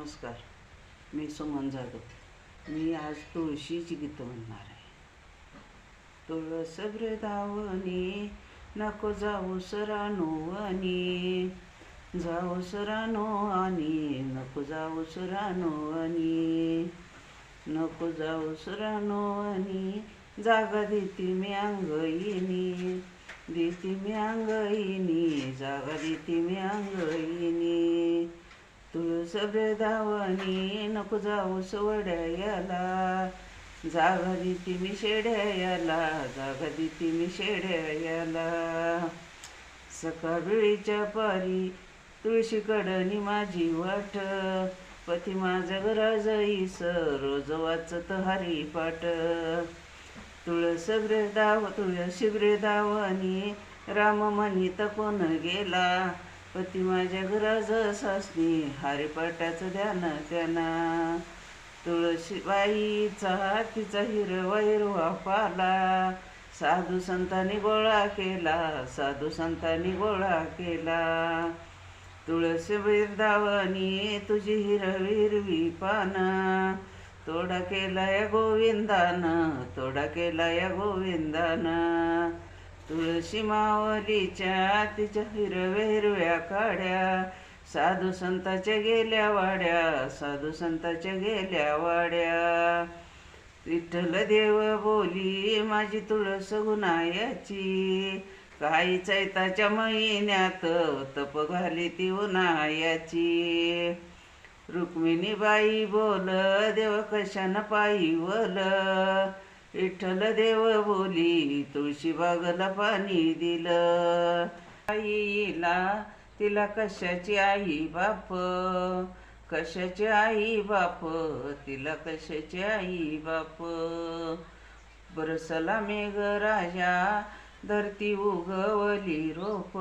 नमस्कार, मी सुमन जाधव. मी आज तुळशीची गीतं म्हणणार आहे. तुळस वृंदावनी नको जाऊस रानोवनी, जाऊस रानोवनी नको जाऊस रानोवनी, नको जाऊस रानोवनी. जागा देती मी अंगईनी, देती मी अंगईनी, जागा देती मी अंगईनी. तुळस वृंदावनी नको जाऊस वड्याला, जागा देती मी शेड्याला, जागा देती मी शेड्याला. सकाळवेळीच्या पारी तुळशीकडनी माझी वाट, पती माझ्या घरा जाईस रोज वाचत हरिपाठ. तुळस वृंदावनी राम म्हणीत कोण गेला, पती माझ्या घराज सासनी हरिपाठाचं ध्यान त्यांना. तुळशीबाईचा तिचा हिरवा पाला, साधू संतांनी गोळा केला, साधू संतांनी गोळा केला. तुळस वृंदावनी तुझी हिरवी पानं, तोडा केला या गोविंदानं, तोडा केला या गोविंदानं. तुळशी मावलीच्या तिच्या हिरव्या काड्या, साधू संताच्या गेल्या वाड्या, साधू संताच्या गेल्या वाड्या. विठ्ठल देव बोली माझी तुळस गुणायाची, काही चैताच्या महिन्यात तप घाली ती उन्हायाची. रुक्मिणीबाई बोल देव कशानं पायीवल, विठ्ठल देव बोली तुळशी बागला पाणी दिलं. आईला तिला कशाची आई बाप, कशाची आई बाप, तिला कशाची आई बाप. बरसला मेघ राजा धरती उगवली रोप,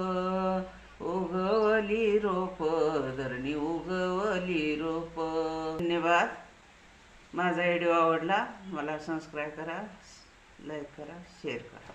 उगवली रोप, धरणी उगवली रोप. धन्यवाद. माझा व्हिडिओ आवडला मला सबस्क्राईब करा, लाईक करा, शेअर करा.